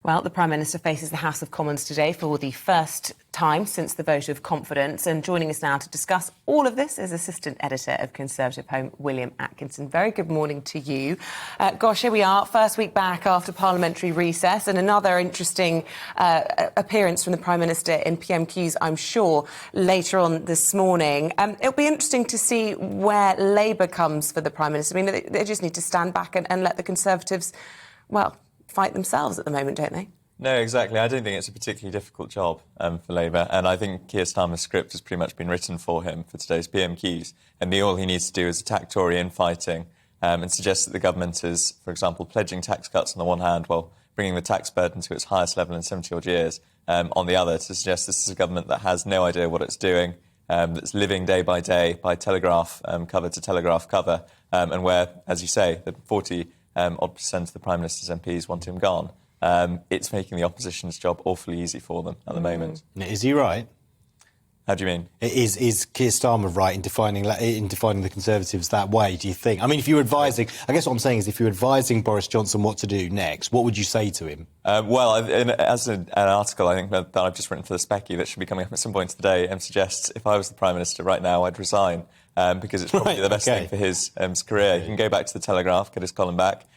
Well, the Prime Minister faces the House of Commons today for the first time since the vote of confidence. And joining us now to discuss all of this is Assistant Editor of Conservative Home, William Atkinson. Very good morning to you. Gosh, here we are, first week back after parliamentary recess, and another interesting appearance from the Prime Minister in PMQs, I'm sure, later on this morning. It'll be interesting to see where Labour comes for the Prime Minister. I mean, they just need to stand back and let the Conservatives, well, fight themselves at the moment, don't they? No, exactly. I don't think it's a particularly difficult job for Labour, and I think Keir Starmer's script has pretty much been written for him for today's PMQs, and all he needs to do is attack Tory infighting and suggest that the government is, for example, pledging tax cuts on the one hand while bringing the tax burden to its highest level in 70-odd years on the other, to suggest this is a government that has no idea what it's doing, that's living day by day by telegraph cover to telegraph cover, and where, as you say, the 40% of the Prime Minister's MPs want him gone. It's making the opposition's job awfully easy for them at the moment. Is he right? How do you mean? Is Keir Starmer right in defining the Conservatives that way, do you think? I mean, if you were advising... I guess what I'm saying is if you were advising Boris Johnson what to do next, what would you say to him? As an article, I think that I've just written for the Specky that should be coming up at some point today, suggests if I was the Prime Minister right now, I'd resign, because it's probably the best thing for his career. He can go back to the Telegraph, get his column back,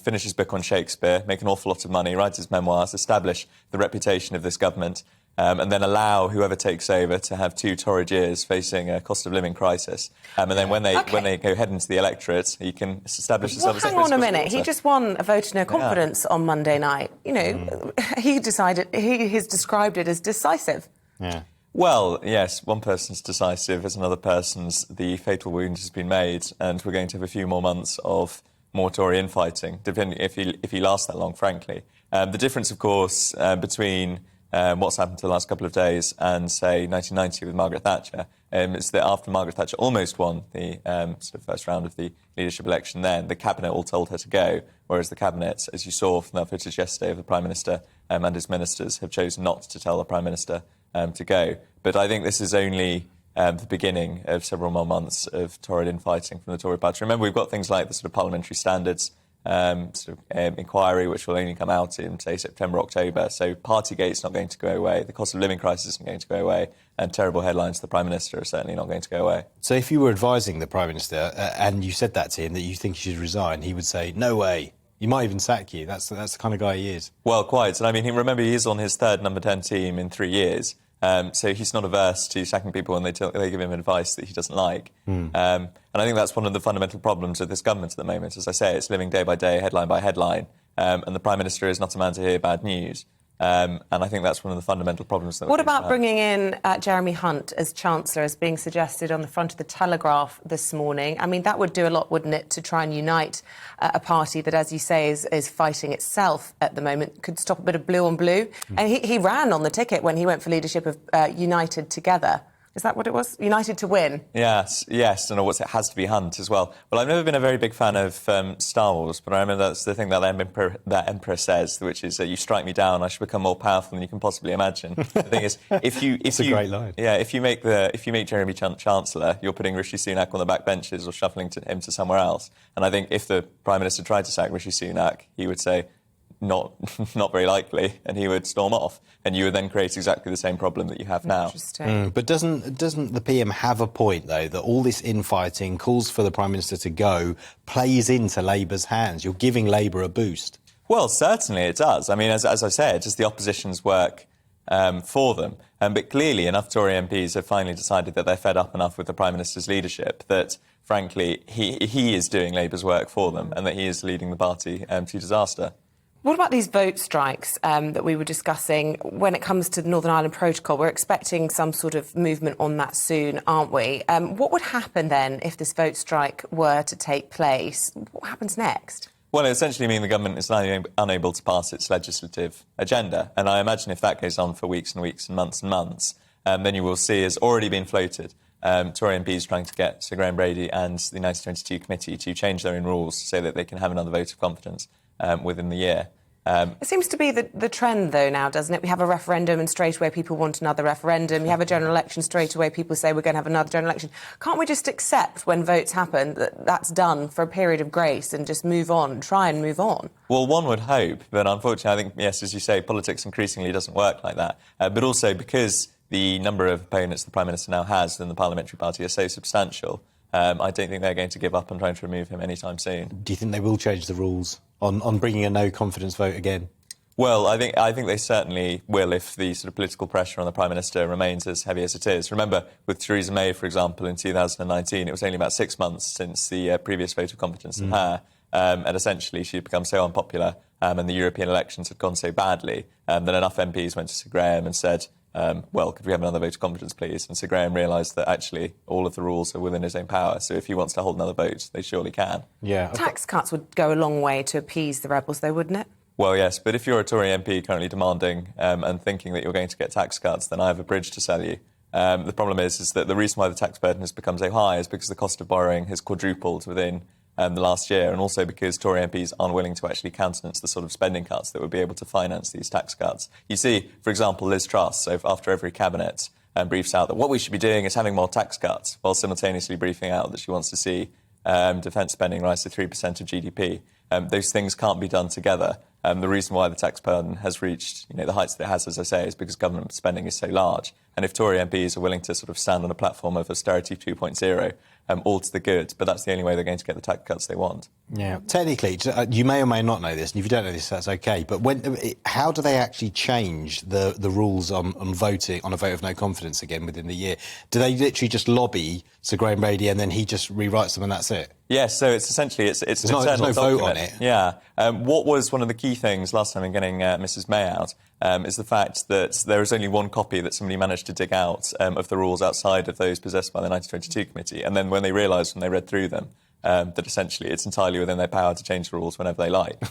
finish his book on Shakespeare, make an awful lot of money, write his memoirs, establish the reputation of this government, and then allow whoever takes over to have 2 torrid years facing a cost of living crisis. And then when they go head into the electorate, he can establish himself as a... Hang on a minute. He just won a vote of no confidence on Monday night. You know, he has described it as decisive. Yeah. Well, yes, one person's decisive, as another person's the fatal wound has been made, and we're going to have a few more months of more Tory infighting, depending if he lasts that long, frankly. The difference, of course, between what's happened to the last couple of days and, say, 1990 with Margaret Thatcher, is that after Margaret Thatcher almost won the sort of first round of the leadership election then, the Cabinet all told her to go, whereas the Cabinet, as you saw from that footage yesterday of the Prime Minister and his ministers, have chosen not to tell the Prime Minister to go. But I think this is only the beginning of several more months of torrid infighting from the Tory party. Remember, we've got things like the sort of parliamentary standards inquiry, which will only come out in, say, September, October. So Partygate's not going to go away, the cost of living crisis isn't going to go away, and terrible headlines to the Prime Minister are certainly not going to go away. So if you were advising the Prime Minister and you said that to him, that you think he should resign, he would say, no way. He might even sack you. That's the kind of guy he is. Well, quite. And I mean, remember, he is on his third number 10 team in 3 years. So he's not averse to sacking people when they give him advice that he doesn't like. And I think that's one of the fundamental problems of this government at the moment. As I say, it's living day by day, headline by headline. And the Prime Minister is not a man to hear bad news. And I think that's one of the fundamental problems. What about bringing in Jeremy Hunt as Chancellor, as being suggested on the front of the Telegraph this morning? I mean, that would do a lot, wouldn't it, to try and unite a party that, as you say, is fighting itself at the moment, could stop a bit of blue on blue. And he ran on the ticket when he went for leadership of United Together. Is that what it was? United to win? Yes, and it has to be Hunt as well. Well, I've never been a very big fan of Star Wars, but I remember that's the thing that Emperor says, which is that you strike me down, I should become more powerful than you can possibly imagine. The thing is, if you a great line. Yeah, if you make Jeremy Chancellor, you're putting Rishi Sunak on the back benches or shuffling him to somewhere else. And I think if the Prime Minister tried to sack Rishi Sunak, he would say, not very likely, and he would storm off, and you would then create exactly the same problem that you have now. Interesting. But doesn't the PM have a point, though, that all this infighting, calls for the Prime Minister to go, plays into Labour's hands? You're giving Labour a boost. Well, certainly it does. I mean, as I said, just the opposition's work for them. But clearly enough Tory MPs have finally decided that they're fed up enough with the Prime Minister's leadership that, frankly, he is doing Labour's work for them and that he is leading the party to disaster. What about these vote strikes that we were discussing when it comes to the Northern Ireland Protocol? We're expecting some sort of movement on that soon, aren't we? What would happen then if this vote strike were to take place? What happens next? Well, it essentially means the government is unable to pass its legislative agenda. And I imagine if that goes on for weeks and weeks and months, then you will see, as already been floated, Tory MPs trying to get Sir Graham Brady and the 1922 committee to change their own rules so that they can have another vote of confidence within the year. It seems to be the trend, though, now, doesn't it? We have a referendum and straight away people want another referendum. You have a general election, straight away people say we're going to have another general election. Can't we just accept when votes happen that that's done for a period of grace and just move on, try and move on? Well, one would hope, but unfortunately, I think, yes, as you say, politics increasingly doesn't work like that. But also because the number of opponents the Prime Minister now has in the Parliamentary Party are so substantial, I don't think they're going to give up on trying to remove him anytime soon. Do you think they will change the rules on bringing a no-confidence vote again? Well, I think they certainly will if the sort of political pressure on the Prime Minister remains as heavy as it is. Remember, with Theresa May, for example, in 2019, it was only about 6 months since the previous vote of confidence in her, and essentially she had become so unpopular and the European elections had gone so badly that enough MPs went to Sir Graham and said, well, could we have another vote of confidence, please? And Sir Graham realised that actually all of the rules are within his own power. So if he wants to hold another vote, they surely can. Yeah. Tax cuts would go a long way to appease the rebels, though, wouldn't it? Well, yes, but if you're a Tory MP currently demanding and thinking that you're going to get tax cuts, then I have a bridge to sell you. The problem is that the reason why the tax burden has become so high is because the cost of borrowing has quadrupled within the last year, and also because Tory MPs aren't willing to actually countenance the sort of spending cuts that would be able to finance these tax cuts. You see, for example, Liz Truss, so after every cabinet, briefs out that what we should be doing is having more tax cuts, while simultaneously briefing out that she wants to see defence spending rise to 3% of GDP. Those things can't be done together. The reason why the tax burden has reached the heights that it has, as I say, is because government spending is so large. And if Tory MPs are willing to sort of stand on a platform of austerity 2.0, all to the good, but that's the only way they're going to get the tax cuts they want. Yeah, technically, you may or may not know this, and if you don't know this, that's OK. But how do they actually change the rules on voting, on a vote of no confidence again within the year? Do they literally just lobby Sir Graham Brady and then he just rewrites them and that's it? Yes, so it's essentially it's an internal there's no document. vote on it. Yeah. What was one of the key things last time in getting Mrs May out is the fact that there is only one copy that somebody managed to dig out of the rules outside of those possessed by the 1922 committee, and then when they realised when they read through them that essentially it's entirely within their power to change the rules whenever they like.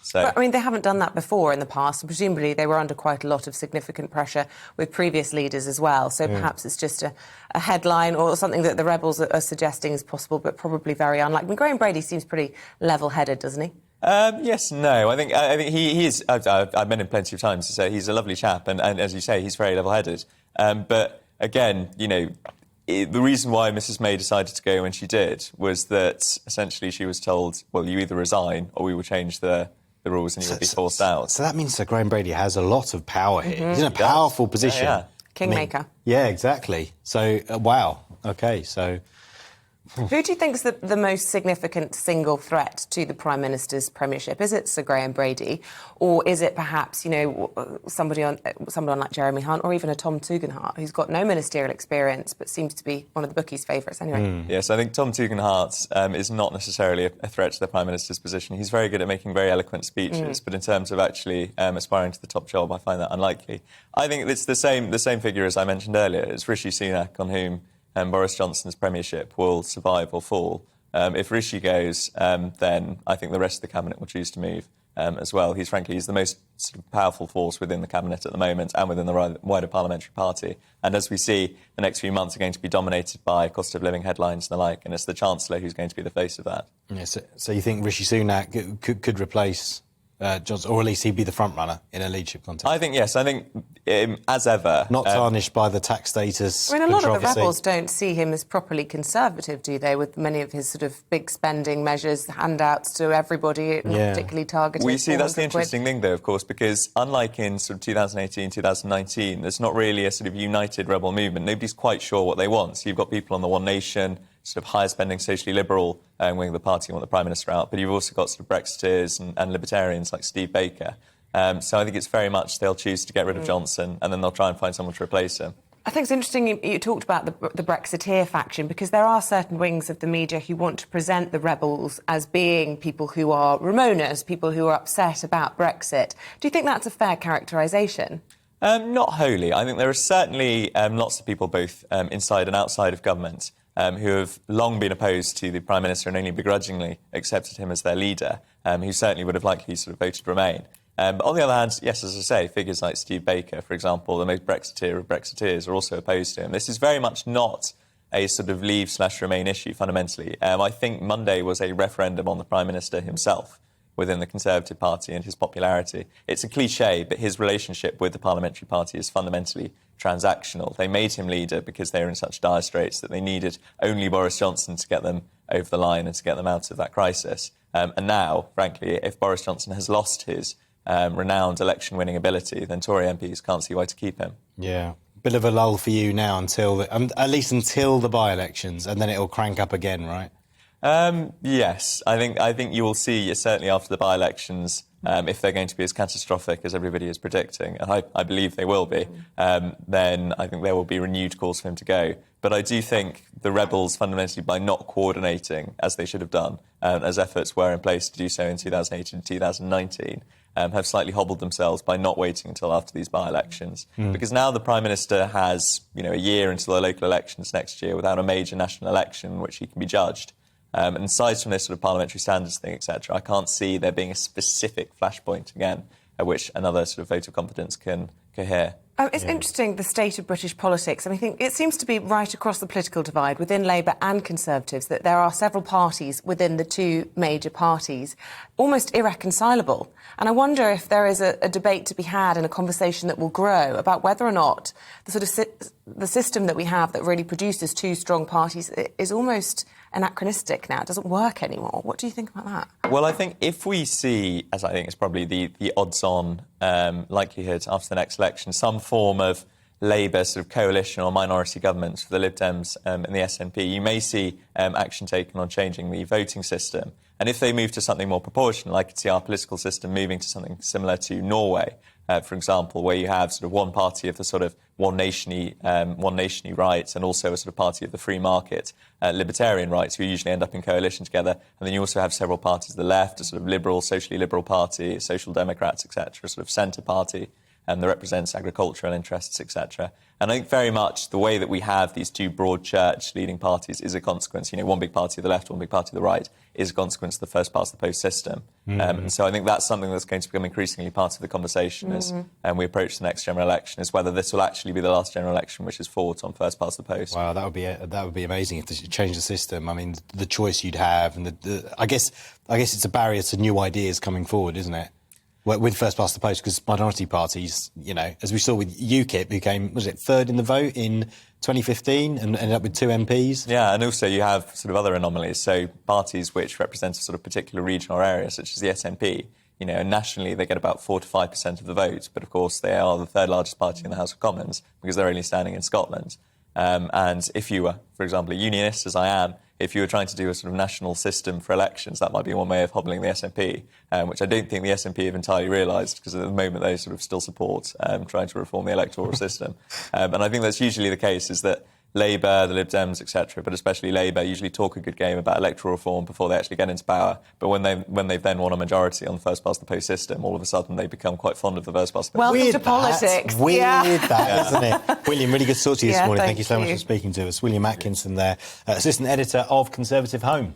So. But, I mean, they haven't done that before in the past, and presumably they were under quite a lot of significant pressure with previous leaders as well. So perhaps it's just a headline or something that the rebels are suggesting is possible, but probably very unlikely. I mean, Graham Brady seems pretty level-headed, doesn't he? Yes, no. I think he is. I've met him plenty of times to say he's a lovely chap, and as you say, he's very level-headed. But again, the reason why Mrs May decided to go when she did was that essentially she was told, well, you either resign or we will change the rules and you will be forced out. So that means Sir Graham Brady has a lot of power here. He's in a powerful position. Yeah. Kingmaker. Yeah, exactly. So, wow. OK, so... Who do you think is the most significant single threat to the Prime Minister's premiership? Is it Sir Graham Brady, or is it perhaps, someone like Jeremy Hunt, or even a Tom Tugendhat, who's got no ministerial experience but seems to be one of the bookies' favourites anyway? Yes, I think Tom Tugendhat is not necessarily a threat to the Prime Minister's position. He's very good at making very eloquent speeches, but in terms of actually aspiring to the top job, I find that unlikely. I think it's the same figure as I mentioned earlier. It's Rishi Sunak, on whom Boris Johnson's premiership will survive or fall. If Rishi goes, then I think the rest of the cabinet will choose to move as well. He's the most sort of powerful force within the cabinet at the moment and within the wider parliamentary party. And as we see, the next few months are going to be dominated by cost of living headlines and the like, and it's the Chancellor who's going to be the face of that. Yeah, so you think Rishi Sunak could replace Johnson, or at least he'd be the front runner in a leadership contest? I think, yes. I think, as ever... Not tarnished by the tax status I mean, a lot of the rebels don't see him as properly conservative, do they, with many of his sort of big spending measures, handouts to everybody, not particularly targeted. Well, you see, that's the interesting thing, though, of course, because unlike in sort of 2018, 2019, there's not really a sort of united rebel movement. Nobody's quite sure what they want. So you've got people on the One Nation, sort of higher spending, socially liberal wing of the party want the Prime Minister out, but you've also got sort of Brexiteers and libertarians like Steve Baker. So I think it's very much they'll choose to get rid of Johnson and then they'll try and find someone to replace him. I think it's interesting you talked about the Brexiteer faction, because there are certain wings of the media who want to present the rebels as being people who are Ramonas, people who are upset about Brexit. Do you think that's a fair characterisation? Not wholly. I think there are certainly lots of people both inside and outside of government who have long been opposed to the Prime Minister and only begrudgingly accepted him as their leader, who certainly would have likely sort of voted Remain. But on the other hand, yes, as I say, figures like Steve Baker, for example, the most Brexiteer of Brexiteers, are also opposed to him. This is very much not a sort of Leave/Remain issue, fundamentally. I think Monday was a referendum on the Prime Minister himself. within the Conservative Party and his popularity. It's a cliche, but his relationship with the parliamentary party is fundamentally transactional. They made him leader because they were in such dire straits that they needed only Boris Johnson to get them over the line and to get them out of that crisis. And now, frankly, if Boris Johnson has lost his renowned election-winning ability, then Tory MPs can't see why to keep him. Yeah. Bit of a lull for you now until at least until the by-elections, and then it'll crank up again, right? Yes, I think you will see, certainly after the by-elections, if they're going to be as catastrophic as everybody is predicting, and I believe they will be, then I think there will be renewed calls for him to go. But I do think the rebels, fundamentally, by not coordinating as they should have done, as efforts were in place to do so in 2018 and 2019, have slightly hobbled themselves by not waiting until after these by-elections. Because now the Prime Minister has, a year until the local elections next year without a major national election in which he can be judged. And aside from this sort of parliamentary standards thing, etc., I can't see there being a specific flashpoint again at which another sort of vote of confidence can cohere. It's interesting, the state of British politics. I think it seems to be right across the political divide within Labour and Conservatives that there are several parties within the two major parties, almost irreconcilable. And I wonder if there is a debate to be had and a conversation that will grow about whether or not the sort of the system that we have that really produces two strong parties is almost anachronistic now. It doesn't work anymore. What do you think about that? Well, I think if we see, as I think is probably the odds-on likelihood after the next election, some form of Labour sort of coalition or minority governments for the Lib Dems and the SNP, you may see action taken on changing the voting system. And if they move to something more proportional, I could see our political system moving to something similar to Norway, for example, where you have sort of one party of the sort of one nation-y rights and also a sort of party of the free market, libertarian rights, who usually end up in coalition together. And then you also have several parties of the left, a sort of liberal, socially liberal party, social democrats, etc., a sort of centre party that represents agricultural interests, etc. And I think very much the way that we have these two broad church leading parties is a consequence. One big party of the left, one big party of the right, is a consequence of the first past the post system. And so I think that's something that's going to become increasingly part of the conversation as we approach the next general election, is whether this will actually be the last general election which is fought on first past the post. Wow, that would be amazing if they changed the system. I mean, the choice you'd have, and I guess it's a barrier to new ideas coming forward, isn't it? With first past the post, because minority parties, as we saw with UKIP, who came, was it third in the vote in 2015 and ended up with 2 MPs? Yeah, and also you have sort of other anomalies. So parties which represent a sort of particular regional area, such as the SNP, nationally they get about 4 to 5% of the vote, but of course they are the third largest party in the House of Commons because they're only standing in Scotland. And if you were, for example, a unionist, as I am, if you were trying to do a sort of national system for elections, that might be one way of hobbling the SNP, which I don't think the SNP have entirely realised, because at the moment they sort of still support trying to reform the electoral system. And I think that's usually the case, is that Labour, the Lib Dems, etc., but especially Labour, usually talk a good game about electoral reform before they actually get into power. But when they've then won a majority on the first past the post system, all of a sudden they become quite fond of the first past the post. Welcome to politics. Isn't it? William, really good to talk to you this morning. Thank you so much you. for speaking to us. William Atkinson there, Assistant Editor of Conservative Home.